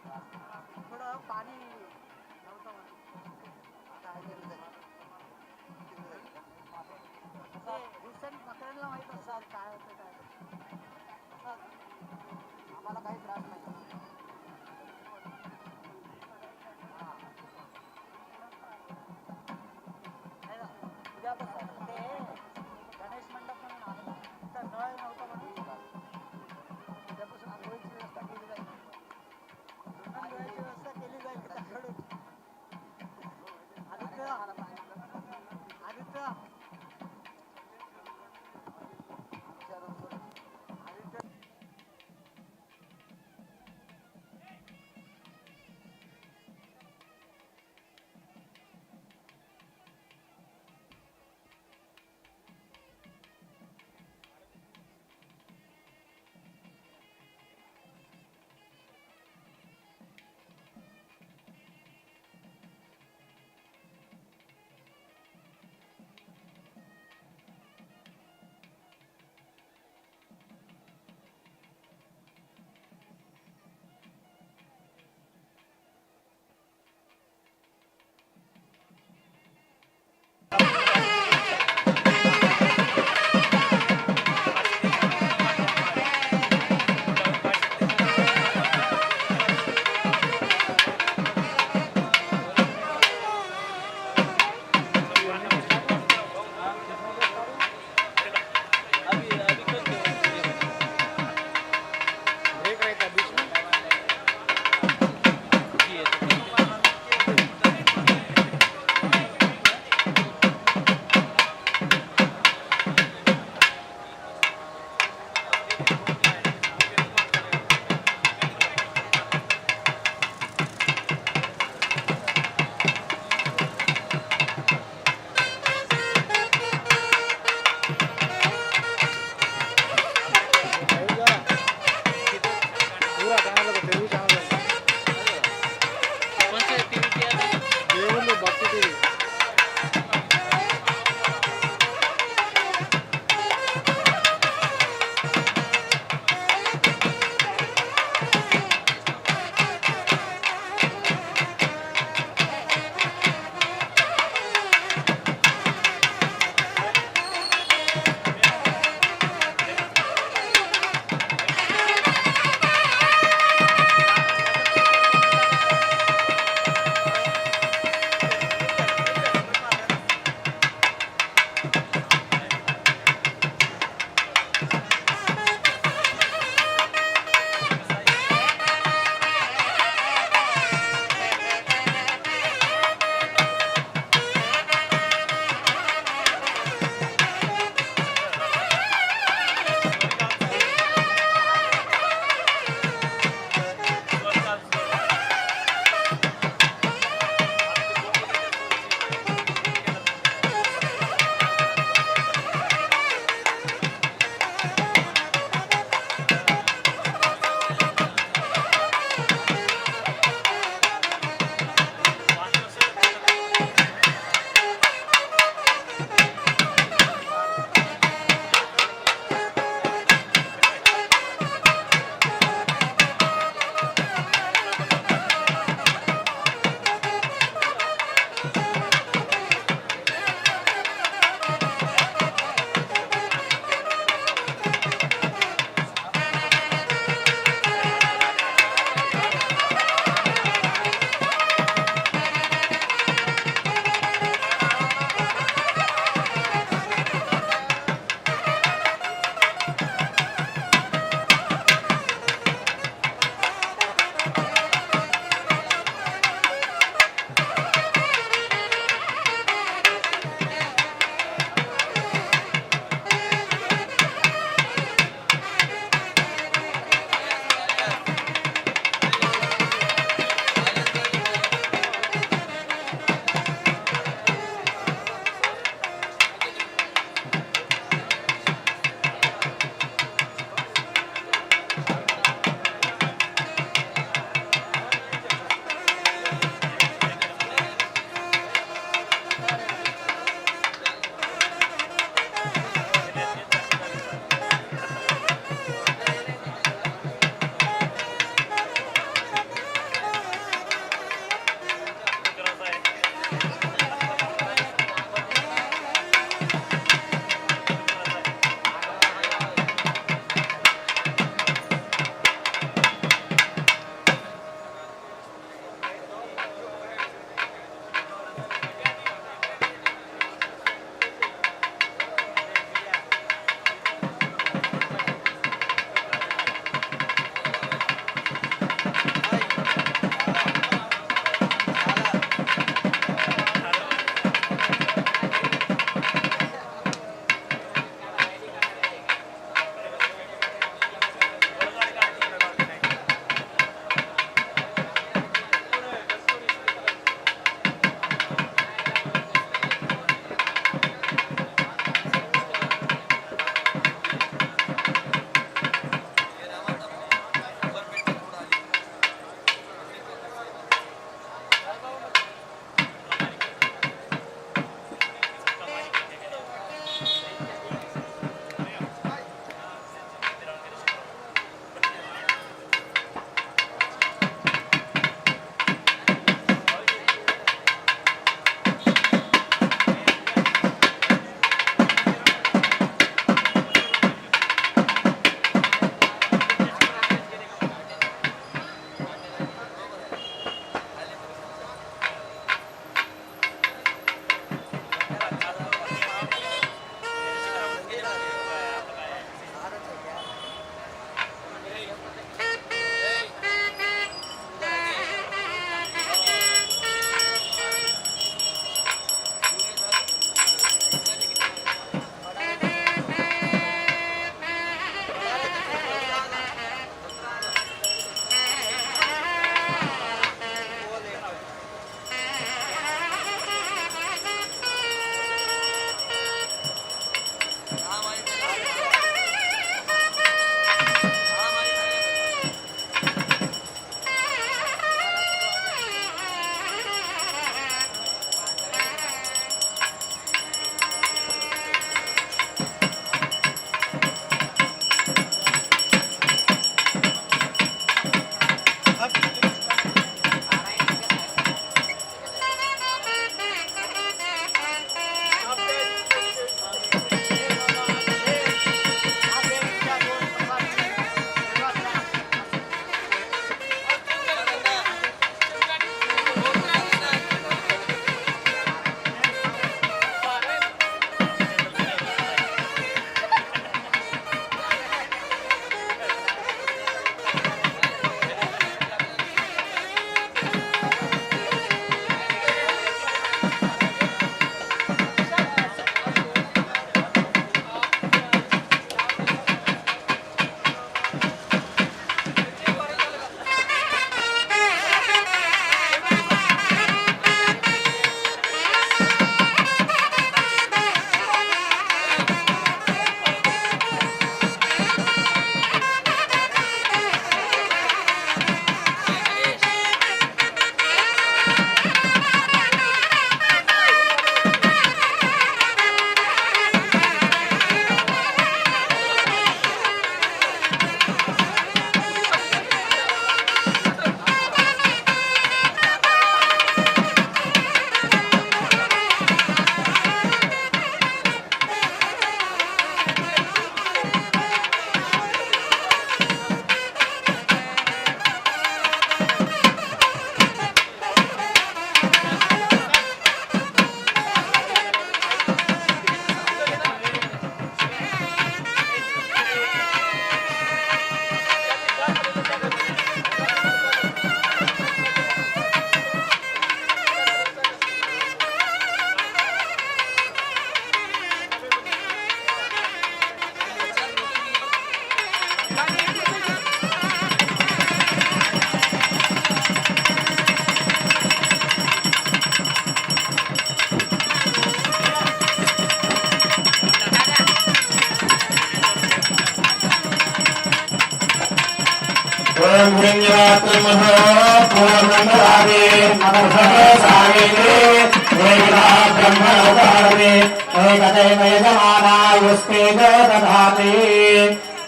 थोडं पाणी नव्हतं म्हणून काय केलं जाईल ते रिसेंट मकरांना माहीत असतात काय होतं काय आम्हाला काही त्रास नाही. नाही ना उद्यापासून ते गणेश मंडप म्हणून आलं तर नळ नव्हतं म्हणून उद्यापासून आंघोळीची व्यवस्था केली जाईल. धुण्याची व्यवस्था केली जाईल त्याकडून. आदित्य आदित्य आदित्य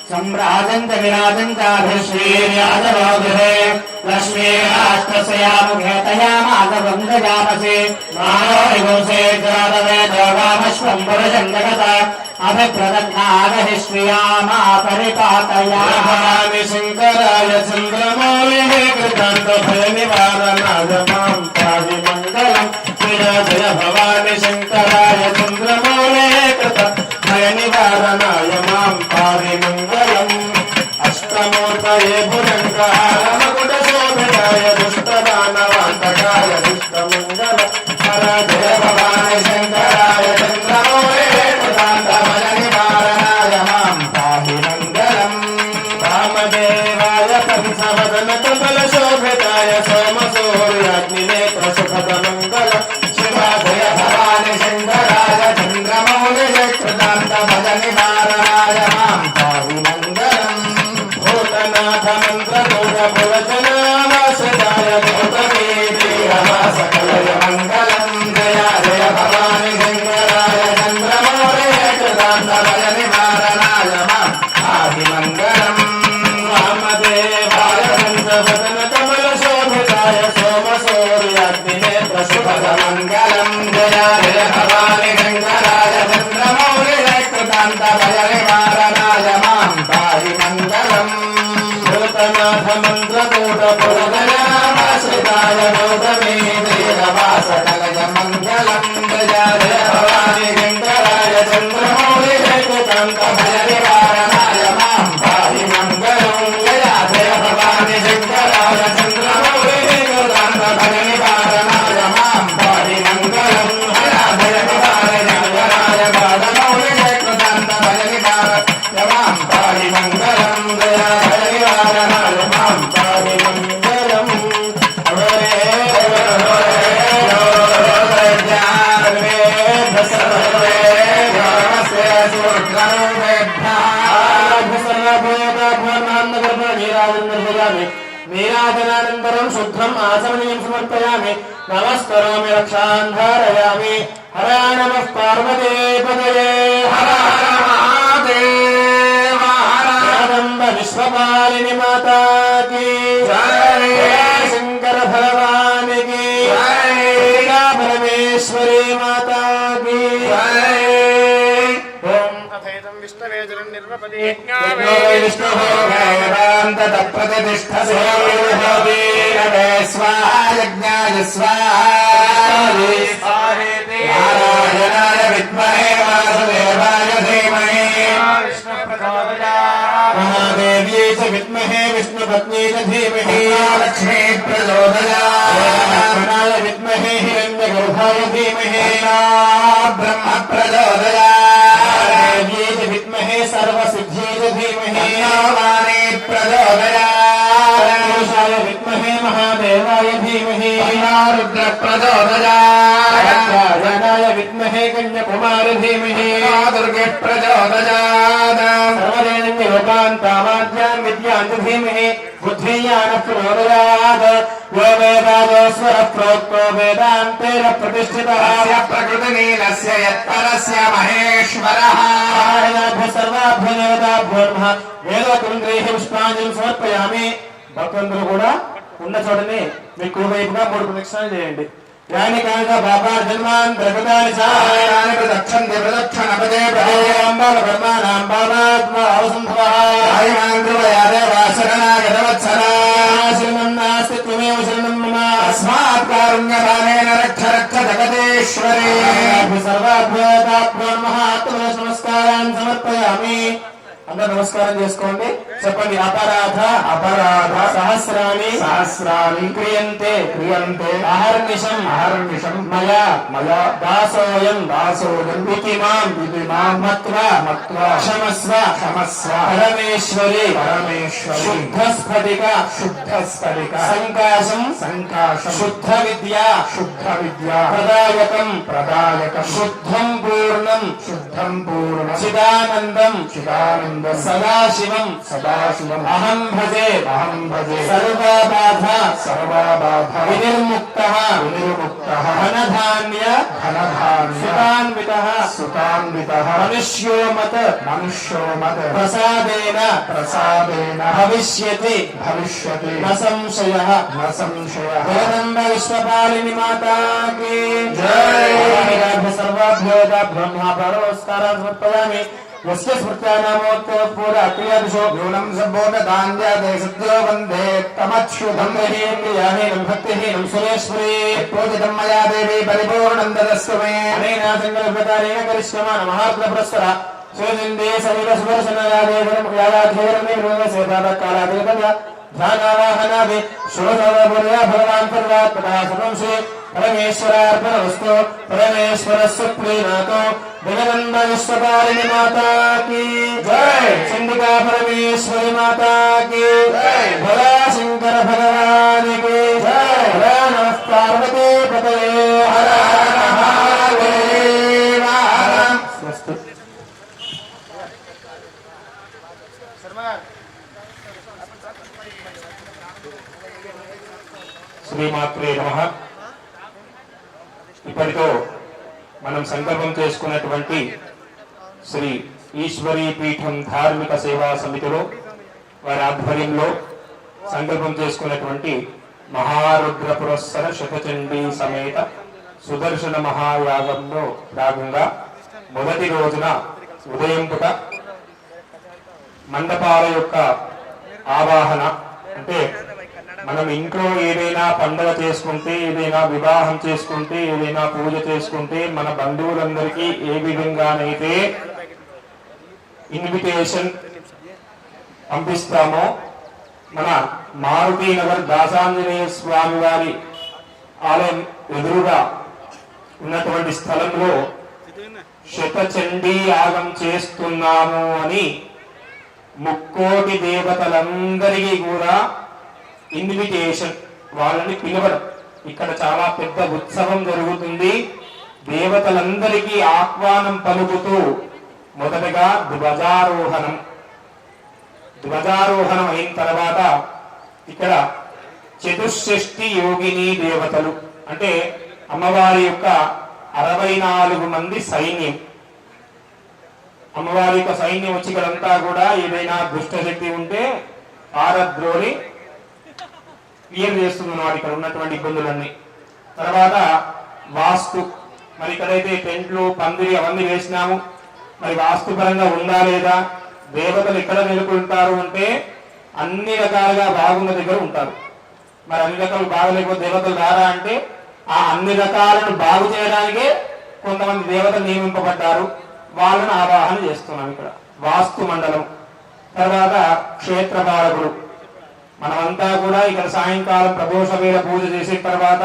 सम्राजन्त विराजन्ताभिश्रीर्यादवोगृहे लक्ष्मीराष्ट्रस्यामुखेतया मातवन्दजामसि मानोरिगुंसे जातवे दोगामश्वं पुरुषं जगत अभिप्रदग्नागहि श्रियामा परिपातयामि शङ्कराय चन्द्रमौलिः कृतान्तभयनिवारणाय मां पाहि मङ्गलम् जय भवानि शङ्कराय चन्द्रमौलिः कृतभयनिवारणाय मां पाहि मङ्गलम् अष्टमूर्तये भुजङ्गहारमकुटशोभिताय दुष्टदानवान्तकाय दुष्टमङ्गल जय भवानि शङ्कराय चन्द्रमौलिः कृतान्तभयनिवारणाय मां पाहि मङ्गलम् वामदेवाय कंसवदन कमलशोभिताय सोमसूर्याग्निनेत्रसुखदमङ्गल शिवा जय भवानि शङ्कराय चन्द्रमौलिः कृतान्तभयनिवारणाय मां पाहि मङ्गलम् भूतनाथ मन्त्रभूतपुरजनावासदाय भूतवीरवासकलय मङ्गलम् जय जय भवानि शङ्कराय चन्द्रमौलिः कृतान्तभयनिवारणाय मां पाहि मङ्गलम् वामदेवाय कंसवदन कमलशोभिताय सोमसूर्याग्निनेत्रसुभगमङ्गलम् जय जय भवानि शङ्कराय चन्द्रमौलिः कृतान्तभयनिवारणाय मां पाहि मङ्गलम् भूतनाथ मन्त्रकूटपुरजनावासदाय भूतवीरवासकलय मङ्गलम् जय जय भवानि शङ्कराय चन्द्रमौलिः कृतान्तभयनिवारणाय मां पाहि मङ्गलम् जय जय भवानि शङ्कराय चन्द्रमौलिः कृतान्तभयनिवारणाय मां पाहि मङ्गलम् जय जय भवानि शङ्कराय बालमौलिः कृतान्तभयनिवारणाय मां पाहि मङ्गलम् जय भयनिवारणाय मां पाहि मङ्गलम् नीराजनानन्तरं शुद्धम् आचमनीयं समर्पयामि नमस्करोमि रक्षान् धारयामि हर नमः पार्वतीपतये हर हर महादेव हर जगदम्ब विश्वपालिनी माता की जय शंकर भगवान की जय परमेश्वरी माता की जय ओम तथैतं विष्णवे जलं निर्वपदे विष्णुः भगवान् तत्प्रतिष्ठसे वीरवे स्वाहा यज्ञाय स्वाहा नारायणाय विद्महे वासुदेवाय धीमहि महादेव्यै च विद्महे विष्णुपत्न्यै च धीमहि लक्ष्मी प्रचोदयात् विद्महे हिरण्यगर्भाय धीमहि ब्रह्म प्रचोदयात् देव्यै च विद्महे सर्वसिद्ध्यै च धीमहि वाणी प्रचोदयात् पुरुषाय विद्महे महादेवाय धीमहि रुद्र प्रचोदयात् राजाय विद्महे कन्याकुमारी धीमहि दुर्गे प्रचोदयात् सर्वदेवं लोकान्तामाद्यां विद्यां च धीमहि बुद्धिज्ञान प्रचोदयात् यो वेदादोस्वर प्रोक्तो वेदान्तेन प्रतिष्ठितः प्रकृतिनीलस्य यत्परस्य महेश्वरः सर्वाभ्यो देवताभ्यो नमः వేదకుంద్రైః పుష్పాంజలిం సమర్పయామి. భక్తులందరూ కూడా ఉన్న చోటనే మీ కుడివైపుగా 3 ప్రదక్షిణాలు చేయండి. యాని కాక బాబా జన్మాన్ ప్రకృతాని సాయాని ప్రదక్షిణే ప్రదక్షిణపదే ప్రదేయాంబాల బ్రహ్మానాం బాబాత్మ అవసంభవః ఆయమాంద్రవయాదే వాసరణాయ వత్సరా శ్రీమన్నాస్తి త్వమేవ శరణం మమ అస్మాత్ కారుణ్యదానేన రక్ష రక్ష జగదీశ్వరీ సర్వాభ్యోతాభ్యో నమః ఆత్మ నమస్కారాన్ సమర్పయామి. అందరూ నమస్కారం చేసుకోండి. చెప్పండి. అపరాధ అపరాధ సహస్రాని సహస్రాని క్రియంతే క్రియంతే అహర్నిశం అహర్నిశం మయా మయా దాసోయం దాసోయం ఇతి మాం మత్వా మత్వా క్షమస్వ క్షమస్వ పరమేశ్వరి పరమేశ్వరి శుద్ధ స్ఫటిక శుద్ధ స్ఫటిక సంకాశం సంకాశం శుద్ధ విద్యా ప్రదాయకం ప్రదాయకం శుద్ధం పూర్ణం చిదానందం సదాశివం అహం భజే సర్వబాధ వినిర్ముక్తః ధనధాన్య సుతాన్వితః మనుష్యోమత్ ప్రసాదేన భవిష్యతి న సంశయః జగదంబ విశ్వపాలిని మాతా కీ జై. సర్వాభ్యో బ్రహ్మపరోస్కారాన్ సమర్పయామి. यस्य स्मृत्यानामोत्तरपूर्व अक्रियादिशो न्यूनं सम्बोधदान्यादेशद्यो वन्दे तमच्युतं महीन्द्रियाहीनं भक्तिहीनं सुरेश्वरी पूजितं मया देवी परिपूर्णं ददस्तु मे. अनेन सङ्कल्पकारेण करिष्यमाण महार्घपुरस्सर श्रीनिन्दे सविव सुदर्शनयादेवरमेवसेताकालादिगतः ध्यानावाहनादि श्रोतवपुर्या भगवान् सर्वात्मकः सर्वं श्री परमेश्वरार्पणमस्तु. परमेश्वरस्य प्रीणातो जगदम्ब विश्वपालिनी माता की जय. चंडिका परमेश्वरी माता की जय. भला शंकर भगवान की जय. भला नमः पार्वती पतये हर हर महादेव. स्वस्ति. శ్రీమాత్రే నమః. ఇప్పటితో మనం సంకల్పం చేసుకున్నటువంటి శ్రీ ఈశ్వరీ పీఠం ధార్మిక సేవా సమితిలో వారి ఆధ్వర్యంలో సంకల్పం చేసుకున్నటువంటి మహారుద్ర పురస్సర శతచండీ సమేత సుదర్శన మహాయాగంలో భాగంగా మొదటి రోజున ఉదయం పూట మండపాల యొక్క ఆవాహన, అంటే మనం ఇంట్లో ఏదైనా పండుగ చేసుకుంటే, ఏదైనా వివాహం చేసుకుంటే, ఏదైనా పూజ చేసుకుంటే మన బంధువులందరికీ ఏ విధంగానైతే ఇన్విటేషన్ పంపిస్తామో, మన మారుతీనగర్ దాసాంజనేయ స్వామి వారి ఆలయం ఎదురుగా ఉన్నటువంటి స్థలంలో శతచండీ యాగం చేస్తున్నాము అని ముక్కోటి దేవతలందరికీ కూడా ఇన్విటేషన్, వాళ్ళని పిలవడం. ఇక్కడ చాలా పెద్ద ఉత్సవం జరుగుతుంది. దేవతలందరికీ ఆహ్వానం పలుకుతూ మొదటగా ధ్వజారోహణం అయిన తర్వాత ఇక్కడ చతుషష్ఠి యోగిని దేవతలు, అంటే అమ్మవారి యొక్క 64 మంది సైన్యం. అమ్మవారి యొక్క సైన్యం వచ్చి ఇక్కడంతా కూడా ఏదైనా దుష్టశక్తి ఉంటే పారద్రోలి క్లియర్ చేస్తున్నాడు ఇక్కడ ఉన్నటువంటి ఇబ్బందులన్నీ. తర్వాత వాస్తు, మరి ఇక్కడైతే టెంట్లు పందిరి అవన్నీ వేసినాము, మరి వాస్తుపరంగా ఉందా లేదా, దేవతలు ఎక్కడ నెలకొంటారు అంటే అన్ని రకాలుగా బాగున్న దగ్గర ఉంటారు. మరి అన్ని రకాలు బాగలేకపోతే దేవతలు రారా అంటే ఆ అన్ని రకాలను బాగు చేయడానికే కొంతమంది దేవతలు నియమింపబడ్డారు, వాళ్ళను ఆవాహన చేస్తున్నాం ఇక్కడ వాస్తు మండలం. తర్వాత క్షేత్రపాలకుడు, మనమంతా కూడా ఇక్కడ సాయంకాలం ప్రదోష వేళ పూజ చేసిన తర్వాత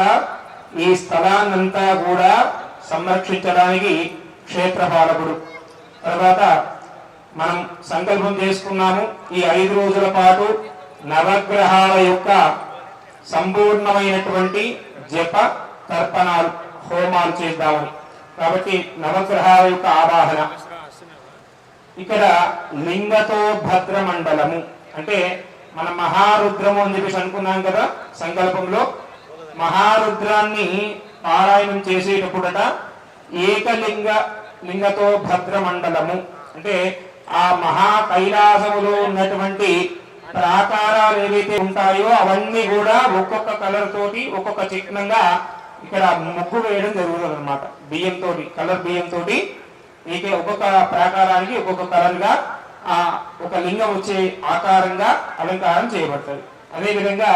ఈ స్థలాన్నంతా కూడా సంరక్షించడానికి క్షేత్రపాలకుడు. తర్వాత మనం సంకల్పం చేసుకున్నాము ఈ 5 రోజుల పాటు నవగ్రహాల యొక్క సంపూర్ణమైనటువంటి జప తర్పణాలు హోమాలు చేద్దామని. కాబట్టి నవగ్రహాల యొక్క ఆవాహన. ఇక్కడ లింగతో భద్ర మండలము, అంటే మన మహారుద్రము అని చెప్పేసి అనుకున్నాం కదా సంకల్పంలో. మహారుద్రాన్ని పారాయణం చేసేటప్పుడట లింగతో భద్ర మండలము, అంటే ఆ మహా కైలాసములో ఉన్నటువంటి ప్రాకారాలు ఏవైతే ఉంటాయో అవన్నీ కూడా ఒక్కొక్క కలర్ తోటి ఒక్కొక్క చిహ్నంగా ఇక్కడ ముగ్గు వేయడం జరుగుతుంది అనమాట. బియ్యంతో, కలర్ బియ్యంతో ఒక్కొక్క ప్రాకారానికి ఒక్కొక్క కలర్ గా ఒక లింగం వచ్చే ఆకారంగా అలంకారం చేయబడుతుంది. అదేవిధంగా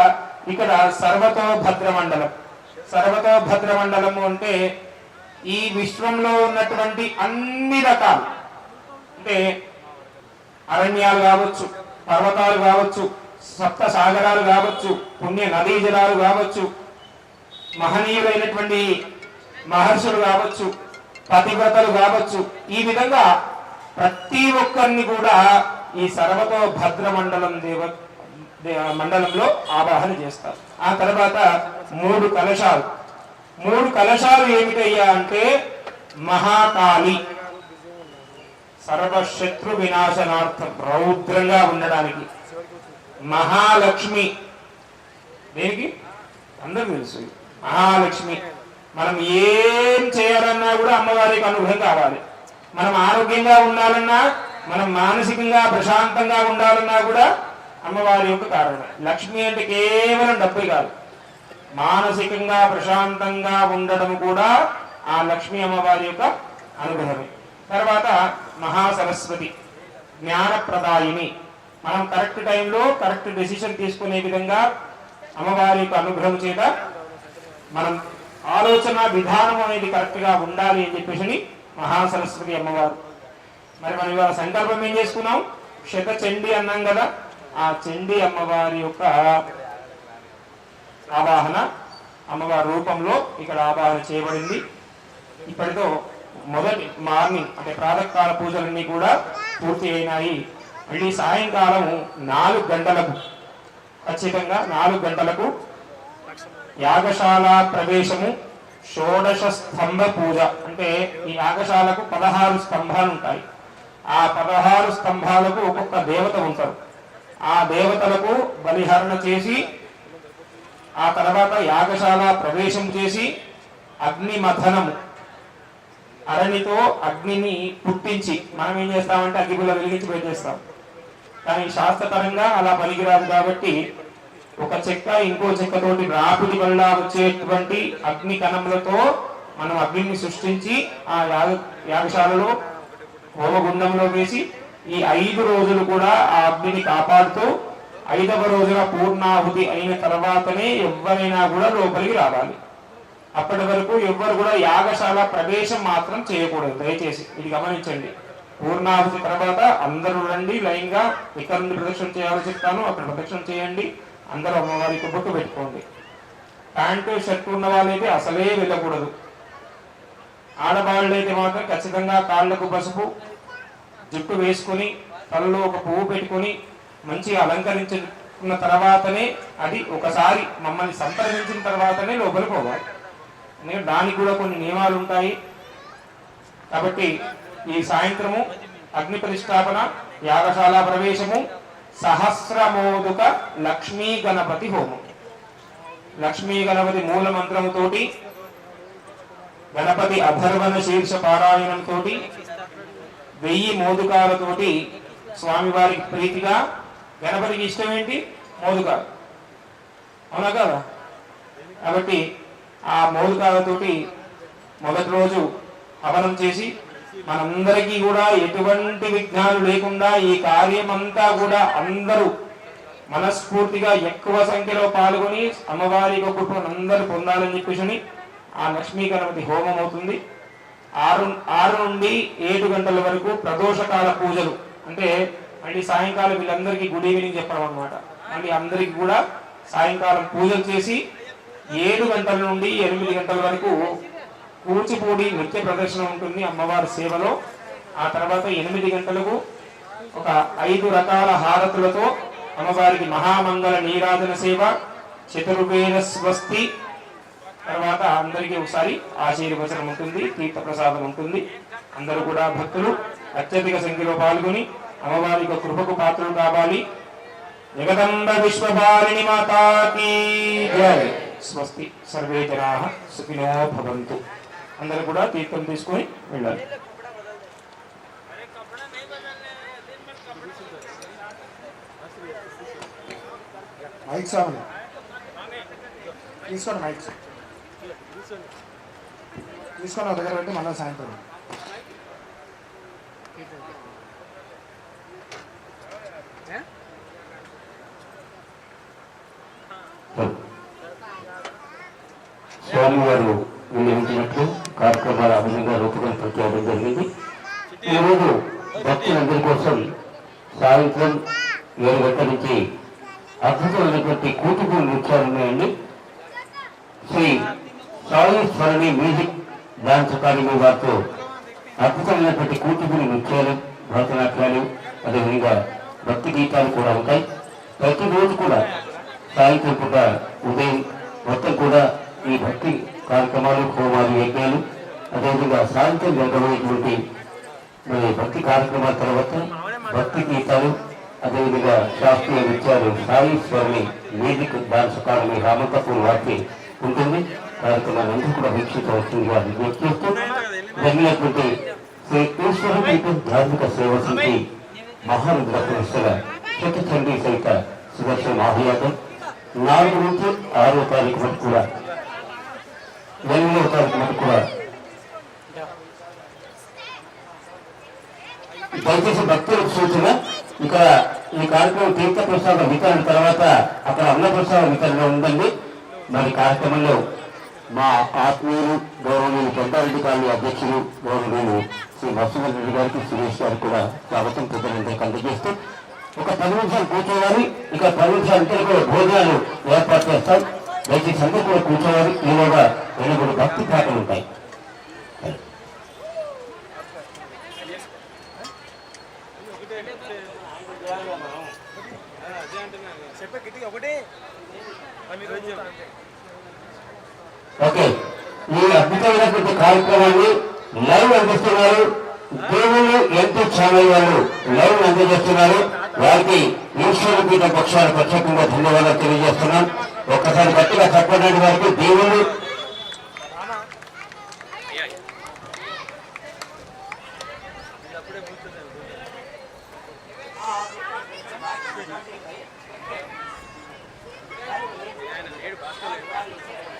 ఇక్కడ సర్వతో భద్రమండలం. సర్వతో భద్రమండలము అంటే ఈ విశ్వంలో ఉన్నటువంటి అన్ని రకాలు, అంటే అరణ్యాలు కావచ్చు, పర్వతాలు కావచ్చు, సప్త సాగరాలు కావచ్చు, పుణ్య నదీ జలాలు కావచ్చు, మహనీయులైనటువంటి మహర్షులు కావచ్చు, పతివ్రతలు కావచ్చు, ఈ విధంగా ప్రతి ఒక్కరిని కూడా ఈ సర్వతో భద్ర మండలంలో ఆవాహన చేస్తారు. ఆ తర్వాత 3 కలశాలు. 3 కలశాలు ఏమిటయ్యా అంటే మహాకాళి, సర్వశత్రు వినాశనార్థం, రౌద్రంగా ఉండడానికి. మహాలక్ష్మి. దేనికి? అందరూ తెలుసు మహాలక్ష్మి. మనం ఏం చేయాలన్నా కూడా అమ్మవారికి అనుగ్రహం కావాలి. మనం ఆరోగ్యంగా ఉండాలన్నా, మనం మానసికంగా ప్రశాంతంగా ఉండాలన్నా కూడా అమ్మవారి యొక్క కారణం. లక్ష్మి అంటే కేవలం డబ్బే కాదు, మానసికంగా ప్రశాంతంగా ఉండడం కూడా ఆ లక్ష్మీ అమ్మవారి యొక్క అనుగ్రహమే. తర్వాత మహాసరస్వతి, జ్ఞానప్రదాయిని. మనం కరెక్ట్ టైంలో కరెక్ట్ డెసిషన్ తీసుకునే విధంగా అమ్మవారి యొక్క అనుగ్రహం చేత మనం ఆలోచన విధానం అనేది కరెక్ట్గా ఉండాలి అని చెప్పేసి మహాసరస్వతి అమ్మవారు. మరి మనం ఇవాళ సంకల్పం ఏం చేసుకున్నాం? శత చండీ అన్నాం కదా. ఆ చండీ అమ్మవారి యొక్క ఆవాహన అమ్మవారి రూపంలో ఇక్కడ ఆవాహన చేయబడింది. ఇప్పటితో మొదటి మార్నింగ్ అంటే ప్రాతకాల పూజలన్నీ కూడా పూర్తి అయినాయి. మళ్ళీ సాయంకాలం 4 గంటలకు, ఖచ్చితంగా 4 గంటలకు యాగశాల ప్రవేశము, షోడశ స్తంభ పూజ. అంటే ఈ యాగశాలకు 16 స్తంభాలు ఉంటాయి. ఆ 16 స్తంభాలకు ఒక్కొక్క దేవత ఉంటారు. ఆ దేవతలకు బలిహరణ చేసి ఆ తర్వాత యాగశాల ప్రవేశం చేసి అగ్ని మథనము, అరణితో అగ్నిని పుట్టించి మనం ఏం చేస్తామంటే అగ్గిపుల్ల వెలిగించి పెట్టేస్తాం. కానీ శాస్త్రపరంగా అలా పనికిరాదు కాబట్టి ఒక చెక్క ఇంకో చెక్కతోటి రాపిడి వల్ల వచ్చేటువంటి అగ్ని కణములతో మనం అగ్నిని సృష్టించి ఆ యాగశాలలో హోమగుండంలో వేసి ఈ 5 రోజులు కూడా ఆ అగ్నిని కాపాడుతూ 5వ రోజున పూర్ణాహుతి అయిన తర్వాతనే ఎవరైనా కూడా లోపలికి రావాలి. అప్పటి వరకు ఎవ్వరు కూడా యాగశాల ప్రవేశం మాత్రం చేయకూడదు. దయచేసి ఇది గమనించండి. పూర్ణాహుతి తర్వాత అందరూ రండి లైన్ గా. ఇక్కడ నుండి ప్రదక్షిణ చేయాలో చెప్తాను, అక్కడ ప్రదక్షిణ చేయండి. అందరూ అమ్మవారికి బొట్టు పెట్టుకోండి. ప్యాంటు షర్ట్ ఉన్న వాళ్ళైతే అసలే వెళ్ళకూడదు. ఆడవాళ్ళైతే మాత్రం ఖచ్చితంగా కాళ్లకు పసుపు, జుట్టు వేసుకుని తలలో ఒక పువ్వు పెట్టుకుని మంచిగా అలంకరించుకున్న తర్వాతనే, అది ఒకసారి మమ్మల్ని సంప్రదించిన తర్వాతనే లోపలికి పోవాలి. ఎందుకంటే దానికి కూడా కొన్ని నియమాలు ఉంటాయి. కాబట్టి ఈ సాయంత్రము అగ్ని ప్రతిష్టాపన, యాగశాల ప్రవేశము, సహస్రమోదుక లక్ష్మీ గణపతి హోమం. లక్ష్మీ గణపతి మూల మంత్రముతోటి, గణపతి అధర్వణ శీర్ష పారాయణంతో 1000 మోదుకాలతోటి స్వామివారికి ప్రీతిగా. గణపతికి ఇష్టం ఏంటి? మోదుకాలు, అవునా కదా? కాబట్టి ఆ మోదుకాలతోటి మొదటి రోజు హవనం చేసి మనందరికీ కూడా ఎటువంటి విఘ్నాలు లేకుండా ఈ కార్యమంతా కూడా అందరూ మనస్ఫూర్తిగా ఎక్కువ సంఖ్యలో పాల్గొని అమ్మవారి కృపను అందరూ పొందాలని చెప్పేసి ఆ లక్ష్మీ గణపతి హోమం అవుతుంది. 6 నుండి 7 గంటల వరకు ప్రదోషకాల పూజలు. అంటే మళ్ళీ సాయంకాలం వీళ్ళందరికీ గుడ్ ఈవినింగ్ చెప్పడం అనమాట. మళ్ళీ అందరికీ కూడా సాయంకాలం పూజలు చేసి 7 గంటల నుండి 8 గంటల వరకు కూచిపూడి నృత్య ప్రదర్శన ఉంటుంది అమ్మవారి సేవలో. ఆ తర్వాత 8 గంటలకు ఒక 5 రకాల హారతులతో అమ్మవారికి మహామంగళ నీరాజన సేవ, చతుర్వేద స్వస్తి, తర్వాత అందరికీ ఒకసారి ఆశీర్వచనం ఉంటుంది, తీర్థ ప్రసాదం ఉంటుంది. అందరూ కూడా భక్తులు అత్యధిక సంఖ్యలో పాల్గొని అమ్మవారి యొక్క కృపకు పాత్రలు కావాలి. జగదంబ విశ్వపాలిని మాతాకి జై. స్వస్తి. సర్వే జనాః సుఖినో భవంతు. అందరూ కూడా తీర్థం తీసుకొని వెళ్ళాలి. మైక్ సాగులు తీసుకోండి, మైక్ తీసుకొని ఒక దగ్గర పెట్టి మళ్ళీ సాయంత్రం స్వామివారు వినియోగించినట్లు కార్యక్రమాల అభివృద్ధిగా రూపకల్పన చేయడం జరిగింది. ఈరోజు భక్తులందరి కోసం సాయంత్రం 7 గంటల నుంచి అద్భుతమైనటువంటి కూచిపూడి నృత్యాలు ఉన్నాయండి. Sri Sai Swarani music dance academy వారితో అద్భుతమైనటువంటి కూచిపూడి నృత్యాలు, భరతనాట్యాలు, అదేవిధంగా భక్తి గీతాలు కూడా ఉంటాయి. ప్రతిరోజు కూడా సాయంత్రం పూట ఉదయం మొత్తం కూడా ఈ భక్తి కార్యక్రమాలు, హోమాలు, యజ్ఞాలు, అదేవిధంగా సాయంత్రం జరగబోయేటువంటి మరి భక్తి కార్యక్రమాల తర్వాత భక్తి గీతాలు, అదేవిధంగా శాస్త్రీయ నృత్యాలు సాయి స్వామి మ్యూజిక్ డాన్స్ అకాడమీ రామంతపూర్ వారికి ఉంటుంది. కార్యక్రమాన్ని కూడా వీక్షించవలసిందిగా విజ్ఞప్తి చేస్తూ జరిగినటువంటి శ్రీ ఈశ్వర పీఠం ధార్మిక సేవ సమితి మహారుద్ర పురస్కర చండీ సహిత సుదర్శన మహాయాగం 4 నుంచి 6వ తారీఖు వరకు కూడా 8వ తారీఖు వరకు కూడా దయచేసి భక్తులకు సూచన, ఇక్కడ ఈ కార్యక్రమం తీర్థ ప్రసాద వితరణ తర్వాత అక్కడ అన్న ప్రసాద వితరణ ఉందండి. మరి కార్యక్రమంలో మా ఆత్మీయులు గౌరవనీయులు పెద్దారెడ్డి కాలనీ అధ్యక్షులు గౌరవనీయులు శ్రీ నరసింహ రెడ్డి గారికి, సురేష్ గారికి కూడా స్వాగతం పెద్దలందరికీ అందజేస్తూ ఒక 10 నిమిషాలు కూర్చోవాలి. ఇక 10 నిమిషాల కూడా భోజనాలు ఏర్పాటు చేస్తాం. దయచేసి అందరూ కూడా కూర్చోవాలి. ఈలోగా 8 భక్తి పాటలు ఉంటాయి. ఓకే, ఈ అద్భుతమైనటువంటి కార్యక్రమాన్ని లైవ్ అందిస్తున్నారు. దేవుళ్ళు ఎంతో ఛానల్ వాళ్ళు లైవ్ అందజేస్తున్నారు. వారికి ఈశ్వర పీఠం పక్షాలు ప్రత్యేకంగా ధన్యవాదాలు తెలియజేస్తున్నాం. ఒక్కసారి గట్టిగా చెప్పడానికి వారికి దేవుళ్ళు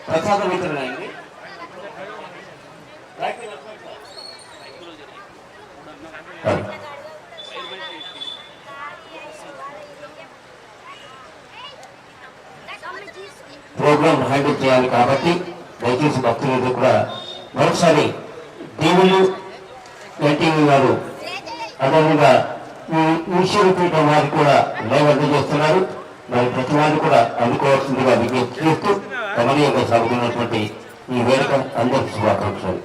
ప్రసాద వితరణ అయింది. ప్రోగ్రాం హ్యాండిల్ చేయాలి కాబట్టి దయచేసి భక్తులందరూ కూడా మరొకసారి దేవుళ్ళు ఎన్టీవీ వారు అదేవిధంగా ఈ ఈశ్వర పీఠం వారికి కూడా లైవ్ అందజేస్తున్నారు. మరి ప్రతి వారిని కూడా అందుకోవాల్సిందిగా విజ్ఞప్తి చేస్తూ గమనీయంగా సాగుతున్నటువంటి ఈ వేడుక అందరికీ శుభాకాంక్షలు.